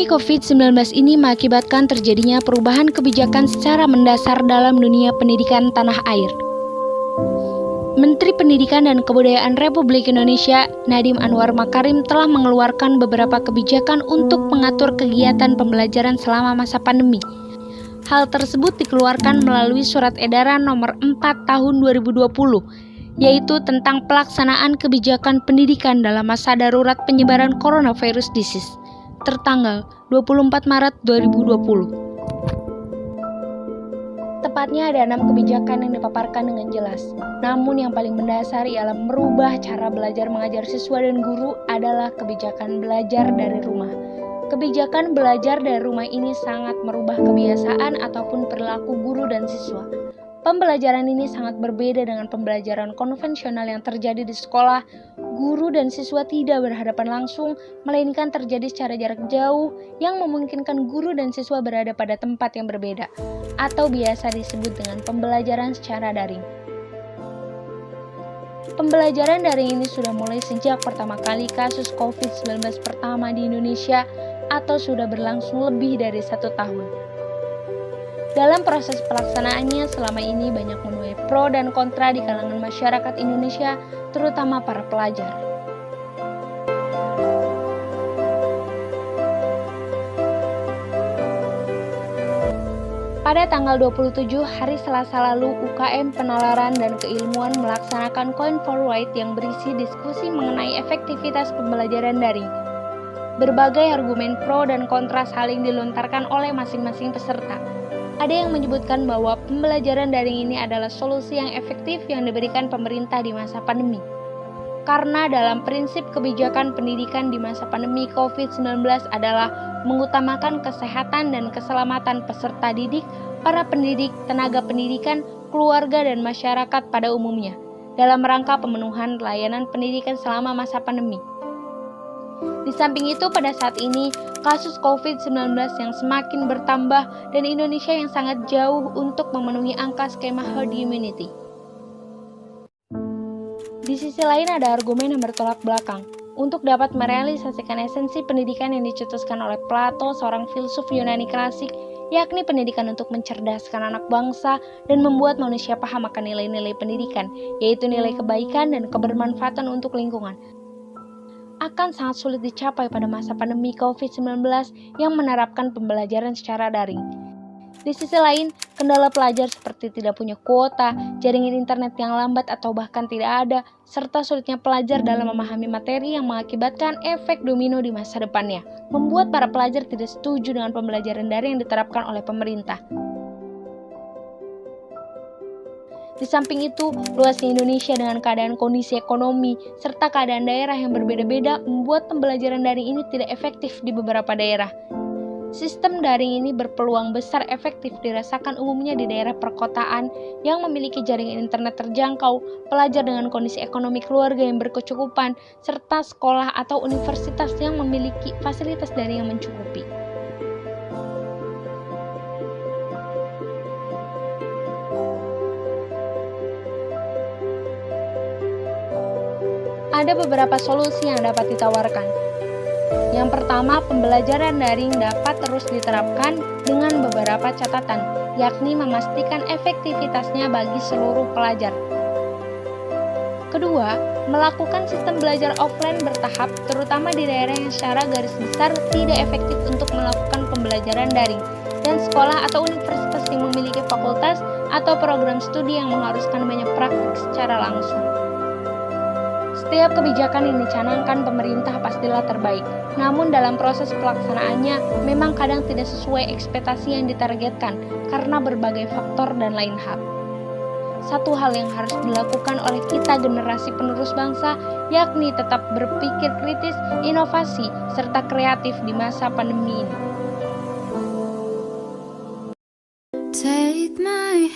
COVID-19 ini mengakibatkan terjadinya perubahan kebijakan secara mendasar dalam dunia pendidikan tanah air. Menteri Pendidikan dan Kebudayaan Republik Indonesia, Nadiem Anwar Makarim, telah mengeluarkan beberapa kebijakan untuk mengatur kegiatan pembelajaran selama masa pandemi. Hal tersebut dikeluarkan melalui Surat Edaran Nomor 4 Tahun 2020, yaitu tentang pelaksanaan kebijakan pendidikan dalam masa darurat penyebaran coronavirus disease, tertanggal 24 Maret 2020. Tepatnya ada 6 kebijakan yang dipaparkan dengan jelas. Namun yang paling mendasar ialah merubah cara belajar mengajar siswa dan guru adalah kebijakan belajar dari rumah. Kebijakan belajar dari rumah ini sangat merubah kebiasaan ataupun perilaku guru dan siswa. Pembelajaran ini sangat berbeda dengan pembelajaran konvensional yang terjadi di sekolah. Guru dan siswa tidak berhadapan langsung, melainkan terjadi secara jarak jauh yang memungkinkan guru dan siswa berada pada tempat yang berbeda, atau biasa disebut dengan pembelajaran secara daring. Pembelajaran daring ini sudah mulai sejak pertama kali kasus COVID-19 pertama di Indonesia, atau sudah berlangsung lebih dari 1 tahun. Dalam proses pelaksanaannya selama ini banyak menuai pro dan kontra di kalangan masyarakat Indonesia, terutama para pelajar. Pada tanggal 27 hari Selasa lalu, UKM Penalaran dan Keilmuan melaksanakan Coin for Right yang berisi diskusi mengenai efektivitas pembelajaran daring. Berbagai argumen pro dan kontra saling dilontarkan oleh masing-masing peserta. Ada yang menyebutkan bahwa pembelajaran daring ini adalah solusi yang efektif yang diberikan pemerintah di masa pandemi. Karena dalam prinsip kebijakan pendidikan di masa pandemi COVID-19 adalah mengutamakan kesehatan dan keselamatan peserta didik, para pendidik, tenaga pendidikan, keluarga, dan masyarakat pada umumnya, dalam rangka pemenuhan layanan pendidikan selama masa pandemi. Di samping itu, pada saat ini, kasus COVID-19 yang semakin bertambah dan Indonesia yang sangat jauh untuk memenuhi angka skema herd immunity. Di sisi lain ada argumen yang bertolak belakang. Untuk dapat merealisasikan esensi pendidikan yang dicetuskan oleh Plato, seorang filsuf Yunani klasik, yakni pendidikan untuk mencerdaskan anak bangsa dan membuat manusia paham akan nilai-nilai pendidikan, yaitu nilai kebaikan dan kebermanfaatan untuk lingkungan, akan sangat sulit dicapai pada masa pandemi COVID-19 yang menerapkan pembelajaran secara daring. Di sisi lain, kendala pelajar seperti tidak punya kuota, jaringan internet yang lambat atau bahkan tidak ada, serta sulitnya pelajar dalam memahami materi yang mengakibatkan efek domino di masa depannya, membuat para pelajar tidak setuju dengan pembelajaran daring yang diterapkan oleh pemerintah. Di samping itu, luasnya Indonesia dengan keadaan kondisi ekonomi serta keadaan daerah yang berbeda-beda membuat pembelajaran daring ini tidak efektif di beberapa daerah. Sistem daring ini berpeluang besar efektif dirasakan umumnya di daerah perkotaan yang memiliki jaringan internet terjangkau, pelajar dengan kondisi ekonomi keluarga yang berkecukupan, serta sekolah atau universitas yang memiliki fasilitas daring yang mencukupi. Ada beberapa solusi yang dapat ditawarkan. Yang pertama, pembelajaran daring dapat terus diterapkan dengan beberapa catatan, yakni memastikan efektivitasnya bagi seluruh pelajar. Kedua, melakukan sistem belajar offline bertahap, terutama di daerah yang secara garis besar tidak efektif untuk melakukan pembelajaran daring, dan sekolah atau universitas yang memiliki fakultas atau program studi yang mengharuskan banyak praktik secara langsung. Setiap kebijakan yang dicanangkan pemerintah pastilah terbaik, namun dalam proses pelaksanaannya memang kadang tidak sesuai ekspektasi yang ditargetkan karena berbagai faktor dan lain hal. Satu hal yang harus dilakukan oleh kita generasi penerus bangsa, yakni tetap berpikir kritis, inovasi, serta kreatif di masa pandemi ini. Take my